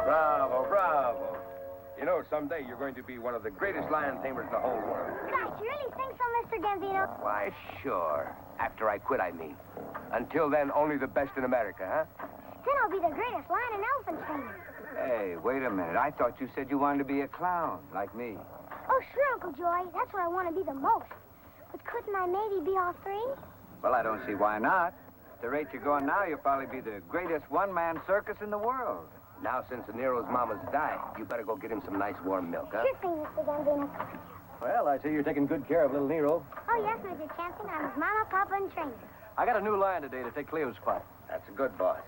Bravo, bravo. You know, someday you're going to be one of the greatest lion tamers in the whole world. Gosh, you really think so, Mr. Gambino? Why, sure. After I quit, I mean. Until then, only the best in America, huh? Then I'll be the greatest lion and elephant trainer. Hey, wait a minute. I thought you said you wanted to be a clown, like me. Oh, sure, Uncle Joy. That's what I want to be the most. But couldn't I maybe be all three? Well, I don't see why not. At the rate you're going now, you'll probably be the greatest one-man circus in the world. Now, since Nero's mama's died, you better go get him some nice warm milk, huh? Sure thing, Mr. Gambino. Well, I see you're taking good care of little Nero. Oh, yes, Mr. Champion. I'm his mama, papa, and trainer. I got a new lion today to take Cleo's spot. That's a good boss.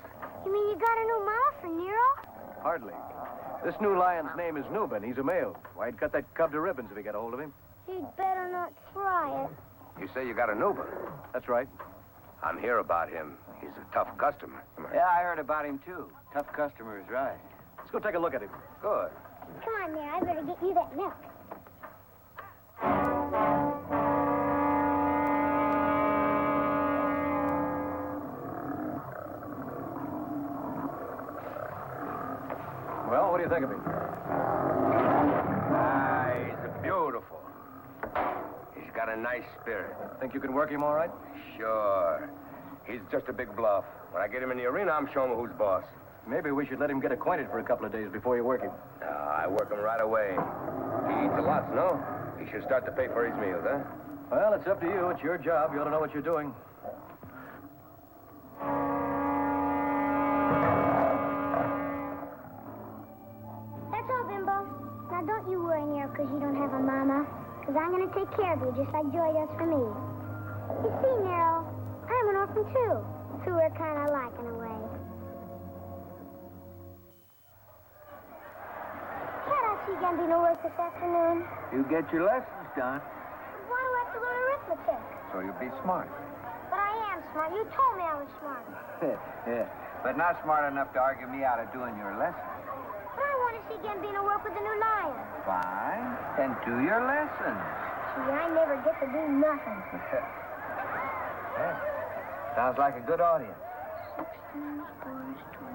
You mean you got a new mama for Nero? Hardly. This new lion's name is Nuben. He's a male. Why, he'd cut that cub to ribbons if he got a hold of him. He'd better not try it. You say you got a new one? That's right. I'm here about him. He's a tough customer. Yeah, I heard about him, too. Tough customer is right. Let's go take a look at him. Good. Come on, Nero. I better get you that milk. Well, what do you think of him? He's beautiful. He's got a nice spirit. Think you can work him all right? Sure. He's just a big bluff. When I get him in the arena, I'm showing him who's boss. Maybe we should let him get acquainted for a couple of days before you work him. I work him right away. He eats a lot, no? He should start to pay for his meals, huh? Well, it's up to you. It's your job. You ought to know what you're doing. That's all, Bimbo. Now, don't you worry, Nero, because you don't have a mama. Because I'm going to take care of you just like Joy does for me. You see, Nero, I'm an orphan, too. So we're kind of alike in a way. Can't I see Gambino work this afternoon? You get your lessons done, Why do I have to learn arithmetic? so you'll be smart. But I am smart. You told me I was smart. Yeah, but not smart enough to argue me out of doing your lessons. But I want to see Gambino work with the new lion. Fine, then do your lessons. Gee, I never get to do nothing. Yeah. Sounds like a good audience. 16 scores 20.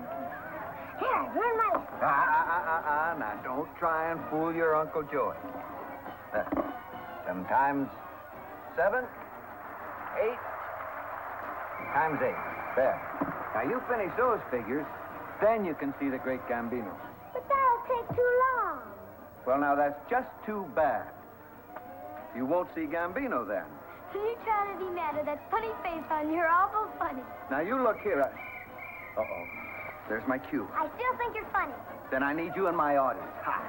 Here, I've learned my lesson. Now, don't try and fool your Uncle Joy. 7 times 7, 8 times 8. There. Now, you finish those figures, then you can see the Great Gambino. But that'll take too long. Well, now, that's just too bad. You won't see Gambino then. You trying to be mad at that funny face on you're awful funny. Now, you look here. Uh-oh. There's my cue. I still think you're funny. Then I need you in my audience. Ha!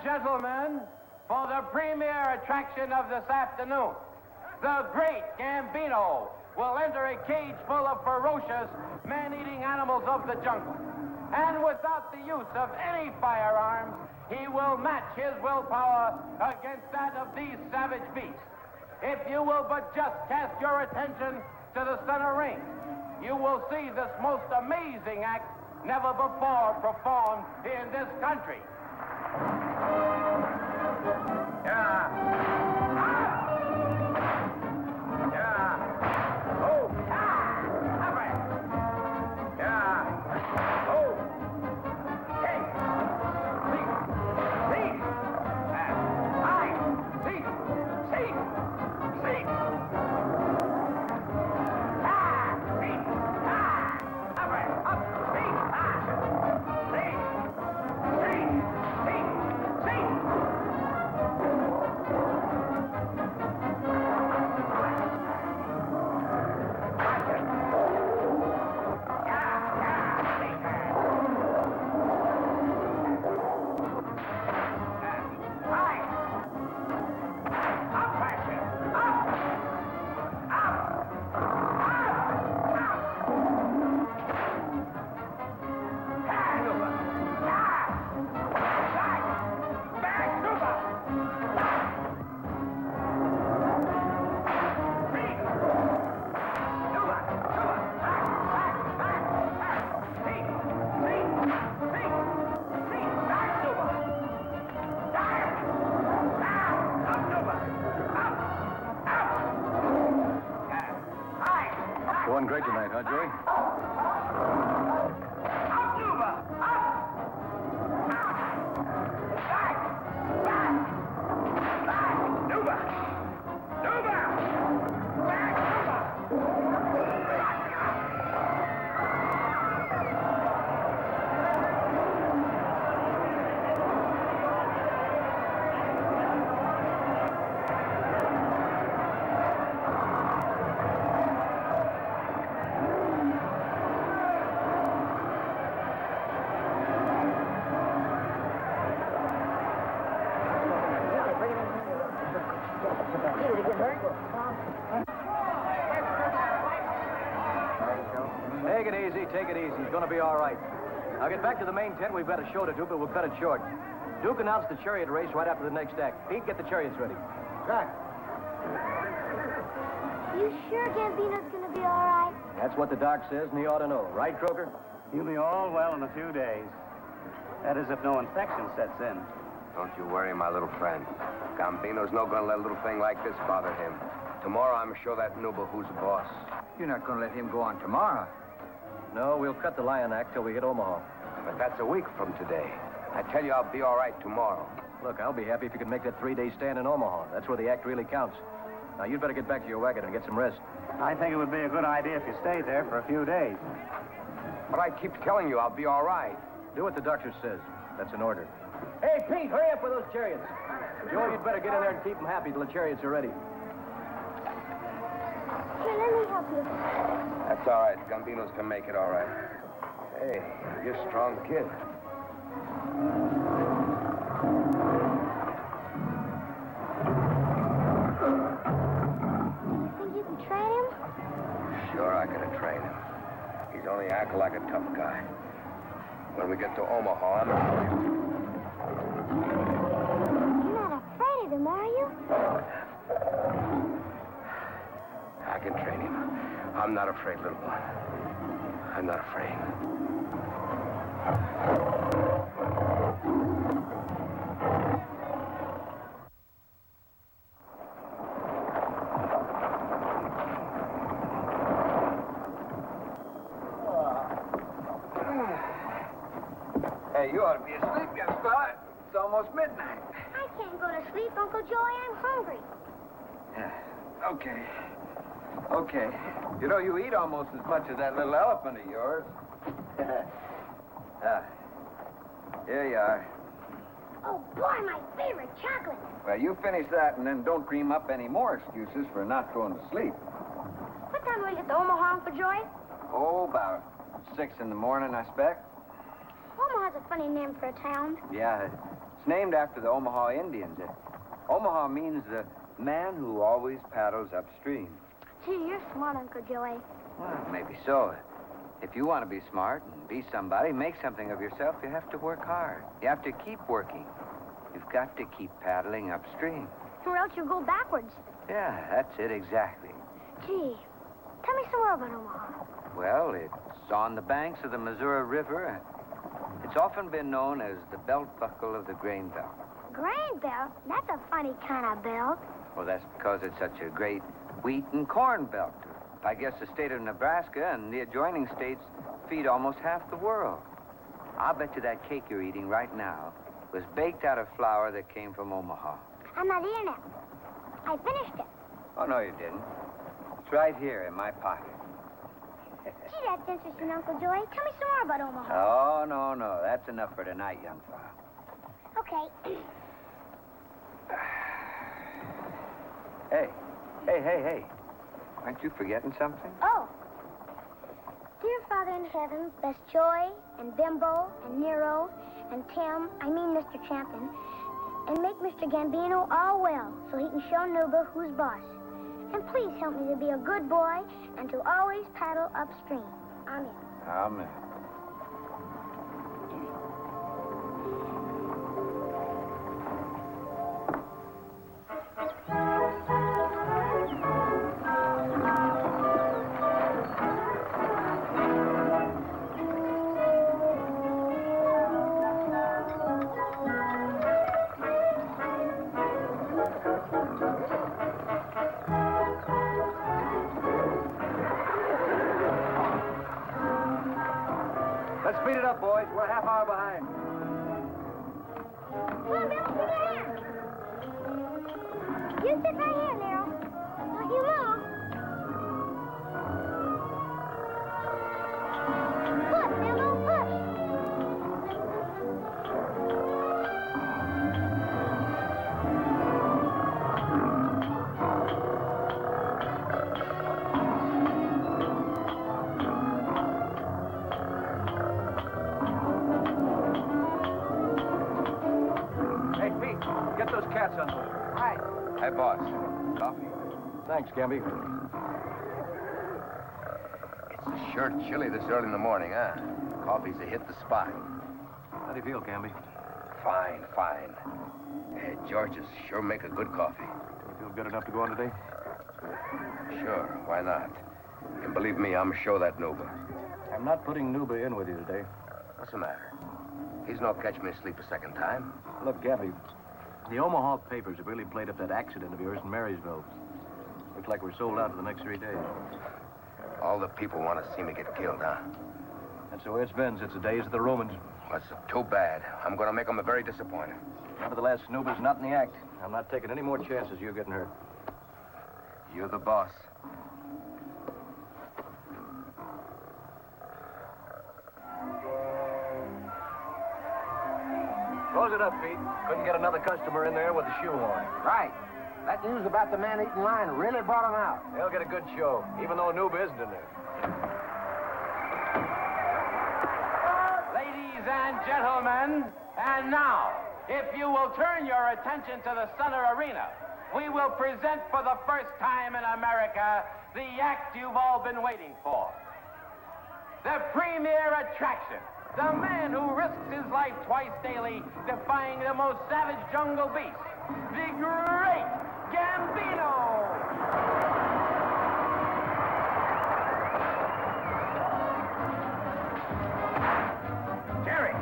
gentlemen, for the premier attraction of this afternoon, the Great Gambino will enter a cage full of ferocious, man-eating animals of the jungle. And without the use of any firearms, he will match his willpower against that of these savage beasts. If you will but just cast your attention to the center ring, you will see this most amazing act never before performed in this country. Going great tonight, huh, Joey? Take it easy. He's going to be all right. Now get back to the main tent. We've got a show to do, but we'll cut it short. Duke announced the chariot race right after the next act. Pete, get the chariots ready. You sure Gambino's going to be all right? That's what the doc says, and he ought to know. Right, Croker? He'll be all well in a few days. That is, if no infection sets in. Don't you worry, my little friend. Gambino's not going to let a little thing like this bother him. Tomorrow, I'm sure that noober who's the boss. You're not going to let him go on tomorrow. No, we'll cut the lion act till we hit Omaha. But that's a week from today. I tell you, I'll be all right tomorrow. Look, I'll be happy if you can make that 3-day stand in Omaha. That's where the act really counts. Now, you'd better get back to your wagon and get some rest. I think it would be a good idea if you stayed there for a few days. But I keep telling you, I'll be all right. Do what the doctor says. That's an order. Hey, Pete, hurry up with those chariots. Joe, you'd better get in there and keep them happy till the chariots are ready. Here, let me help you. That's all right. Gambinos can make it all right. Hey, you're a strong kid. You think you can train him? Sure, I could train him. He's only acting like a tough guy. When we get to Omaha, You're not afraid of him, are you? I can train him. I'm not afraid, little one. I'm not afraid. Hey, you ought to be asleep, young fella. It's almost midnight. I can't go to sleep, Uncle Joey. I'm hungry. Okay. Okay. You know, you eat almost as much as that little elephant of yours. Here you are. Oh, boy, my favorite chocolate. Well, you finish that and then don't dream up any more excuses for not going to sleep. What time do we get to Omaha, Uncle Joey? Oh, about 6 in the morning, I expect. Omaha's a funny name for a town. Yeah, It's named after the Omaha Indians. Omaha means the man who always paddles upstream. Gee, you're smart, Uncle Joey. Well, maybe so. If you want to be smart and be somebody, make something of yourself, you have to work hard. You have to keep working. You've got to keep paddling upstream. Or else you'll go backwards. Yeah, that's it exactly. Gee, tell me some more about Omaha. Well, it's on the banks of the Missouri River. It's often been known as the belt buckle of the grain belt. Grain belt? That's a funny kind of belt. Well, that's because it's such a great wheat and corn belt. I guess the state of Nebraska and the adjoining states feed almost half the world. I'll bet you that cake you're eating right now was baked out of flour that came from Omaha. I'm not eating it. I finished it. Oh, no, you didn't. It's right here in my pocket. Gee, that's interesting, Uncle Joey. Tell me some more about Omaha. Oh, no. That's enough for tonight, young fella. Okay. Hey. Aren't you forgetting something? Oh. Dear Father in heaven, bless Joy and Bimbo and Nero and Tim, Mr. Champion, and make Mr. Gambino all well so he can show Nuba who's boss. And please help me to be a good boy and to always paddle upstream. Amen. Amen. Let's speed it up, boys. We're a half hour behind. Come on, Bill, sit down. You sit right here, Nero. Don't you move. Push, Bimbo, push. Hey, Pete, get those cats on board. Right. Hey, boss. Coffee? Thanks, Gamby. It's sure chilly this early in the morning, huh? Coffee's a hit the spot. How do you feel, Gamby? Fine. George's sure make a good coffee. You feel good enough to go on today? Sure, why not? And believe me, I'm sure that Nuba. I'm not putting Nuba in with you today. What's the matter? He's no catch me asleep a second time. Look, Gamby, the Omaha papers have really played up that accident of yours in Marysville. Looks like we're sold out for the next 3 days. All the people want to see me get killed, huh? That's the way it's been since the days of the Romans. That's too bad. I'm going to make them very disappointed. Nevertheless, Nuba's not in the act. I'm not taking any more chances of you getting hurt. You're the boss. Close it up, Pete. Couldn't get another customer in there with a shoehorn. Right. That news about the man-eating lion really brought him out. They'll get a good show, even though Nuba isn't in there. Ladies and gentlemen, and now, if you will turn your attention to the center arena, we will present for the first time in America the act you've all been waiting for. The premier attraction, the man who risks his life twice daily defying the most savage jungle beasts, the Great Gambino! Jerry!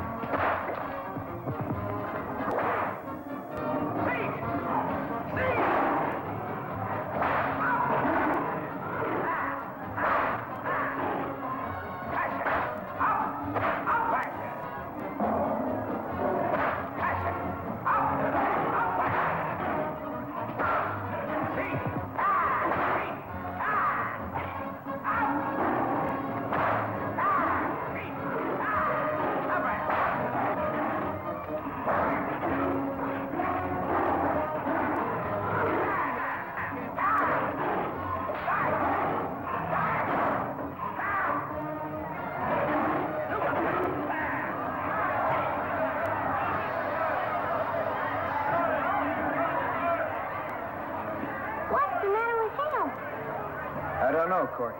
Cork.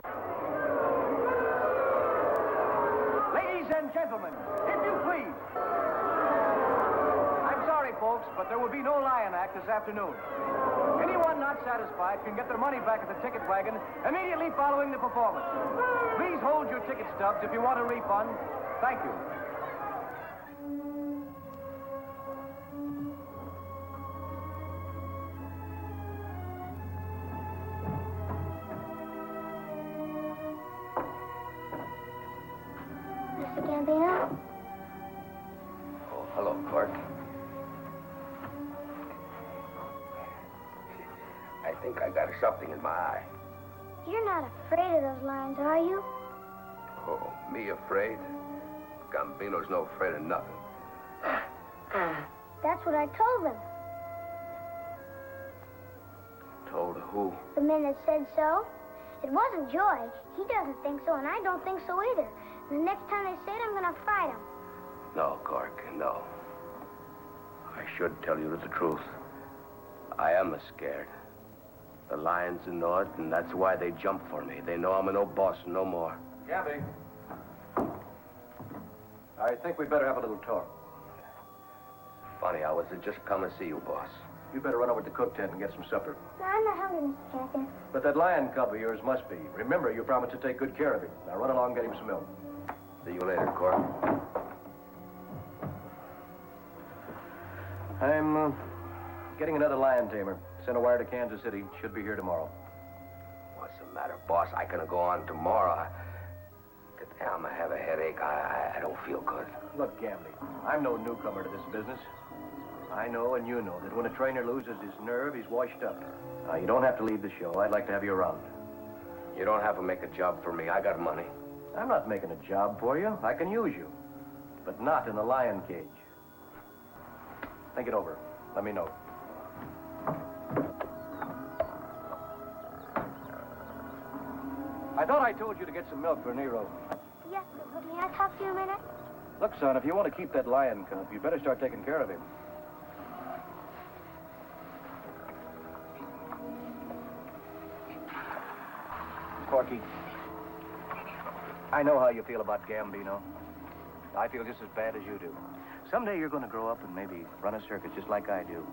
Ladies and gentlemen, if you please. I'm sorry, folks, but there will be no lion act this afternoon. Anyone not satisfied can get their money back at the ticket wagon immediately following the performance. Please hold your ticket stubs if you want a refund. Thank you. Mr. Gambino? Oh, hello, Cork. I think I got something in my eye. You're not afraid of those lions, are you? Oh, me afraid? Gambino's no afraid of nothing. That's what I told them. Told who? The men that said so. It wasn't Joy. He doesn't think so, and I don't think so either. And the next time they say it, I'm going to fight them. No, Cork, no. I should tell you the truth. I am scared. The lions know it, and that's why they jump for me. They know I'm a no boss no more. Gamby. I think we'd better have a little talk. Funny, I was just coming to see you, boss. You better run over to the cook tent and get some supper. No, I'm not hungry, Mr. Captain. But that lion cub of yours must be. Remember, you promised to take good care of him. Now run along and get him some milk. See you later, Cork. I'm getting another lion tamer. Sent a wire to Kansas City. Should be here tomorrow. What's the matter, boss? I can go on tomorrow. Damn, I have a headache. I don't feel good. Look, Gamby, I'm no newcomer to this business. I know and you know that when a trainer loses his nerve, he's washed up. Now, you don't have to leave the show. I'd like to have you around. You don't have to make a job for me. I got money. I'm not making a job for you. I can use you. But not in the lion cage. Think it over. Let me know. I thought I told you to get some milk for Nero. Yes, but may I talk to you a minute? Look, son, if you want to keep that lion cub, you better start taking care of him. Corky, I know how you feel about Gambino. I feel just as bad as you do. Someday you're going to grow up and maybe run a circus just like I do.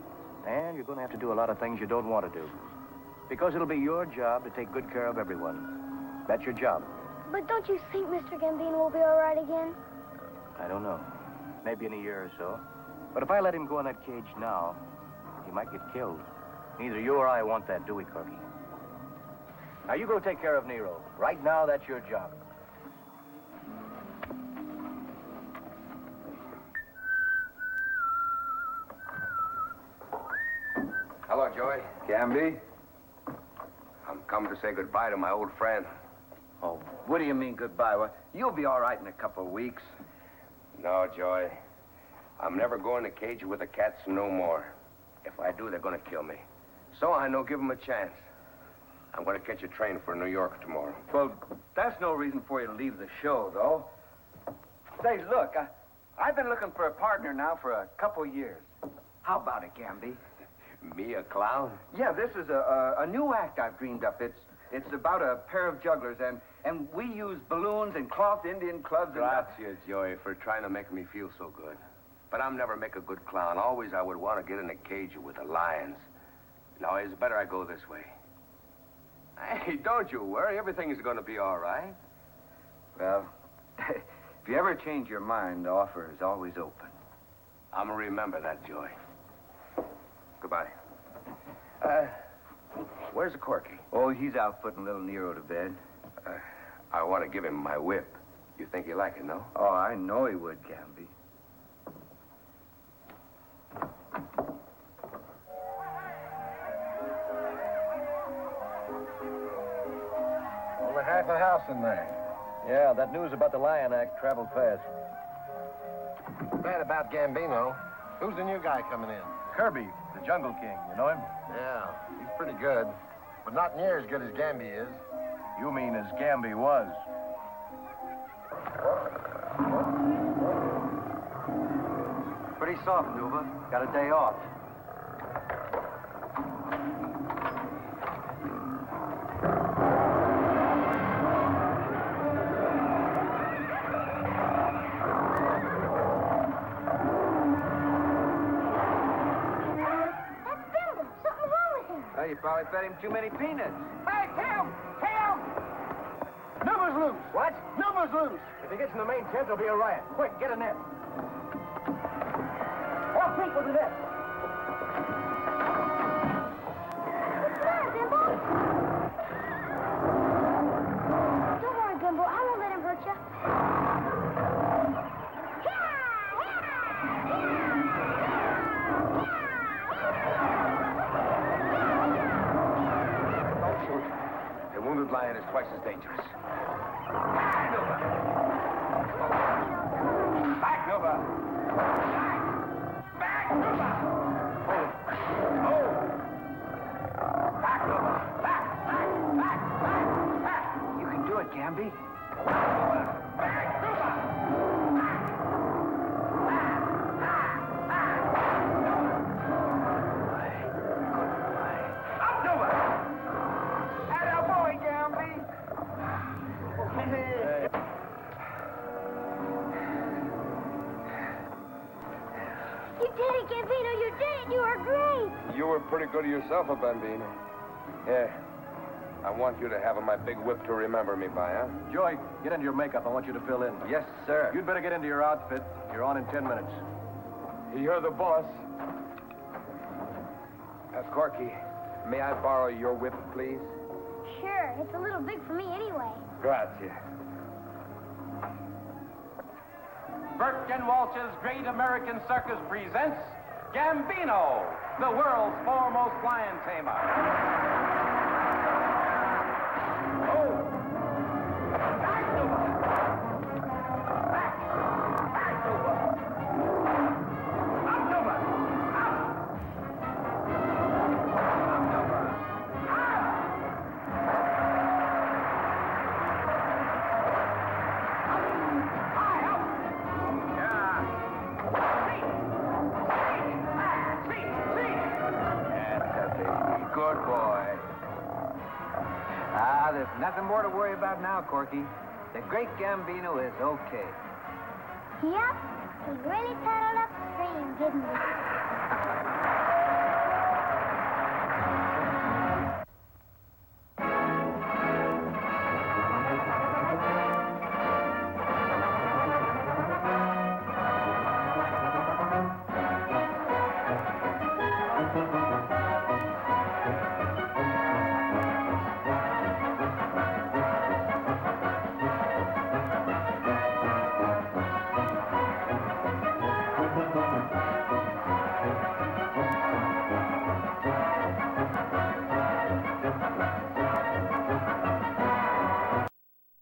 And you're going to have to do a lot of things you don't want to do. Because it'll be your job to take good care of everyone. That's your job. But don't you think Mr. Gambino will be all right again? I don't know. Maybe in a year or so. But if I let him go in that cage now, he might get killed. Neither you or I want that, do we, Corky? Now, you go take care of Nero. Right now, that's your job. Hello, Joey. Gamby? I'm coming to say goodbye to my old friend. Oh, what do you mean goodbye? Well, you'll be all right in a couple of weeks. No, Joey. I'm never going to cage with the cats no more. If I do, they're going to kill me. So I know give them a chance. I'm going to catch a train for New York tomorrow. Well, that's no reason for you to leave the show, though. Say, look, I've been looking for a partner now for a couple years. How about it, Gamby? Me, a clown? Yeah, this is a new act I've dreamed up. It's about a pair of jugglers, and we use balloons and cloth Indian clubs and... Gracias, Joey, for trying to make me feel so good. But I'm never make a good clown. Always I would want to get in a cage with the lions. Now, it's better I go this way. Hey, don't you worry. Everything is going to be all right. Well, if you ever change your mind, the offer is always open. I'm going to remember that, Joey. Goodbye. Where's the Corky? Oh, he's out putting little Nero to bed. I want to give him my whip. You think he'll like it, no? Oh, I know he would, Gamby. Only half a house in there. Yeah, that news about the Lion Act traveled fast. Bad about Gambino. Who's the new guy coming in? Kirby, the Jungle King, you know him? Yeah, he's pretty good. But not near as good as Gamby is. You mean as Gamby was. Pretty soft, Nuva. Got a day off. probably fed him too many peanuts. Hey, Tim! Tim! Numbers loose! What? Numbers loose! If he gets in the main tent, there'll be a riot. Quick, get a net. Off Pete with the net. What's the matter, Bimbo? Don't worry, Bimbo. I won't let him hurt you. Don't shoot. A wounded lion is twice as dangerous. Back, Nova! Back, Nova! Oh! Back, Nova! Back! You can do it, Gamby. Back, Nova! Up, Nova! Atta boy, Gamby! You did it, Gambino. You did it. You are great. You were pretty good to yourself, Bambino. Yeah. I want you to have my big whip to remember me by, huh? Joy, get into your makeup. I want you to fill in. Yes, sir. You'd better get into your outfit. You're on in 10 minutes. You're the boss. Corky, may I borrow your whip, please? Sure. It's a little big for me anyway. Grazie. Burke and Walsh's Great American Circus presents Gambino, the world's foremost lion tamer. Good boy. There's nothing more to worry about now, Corky. The Great Gambino is okay. Yep. He really paddled upstream, didn't he?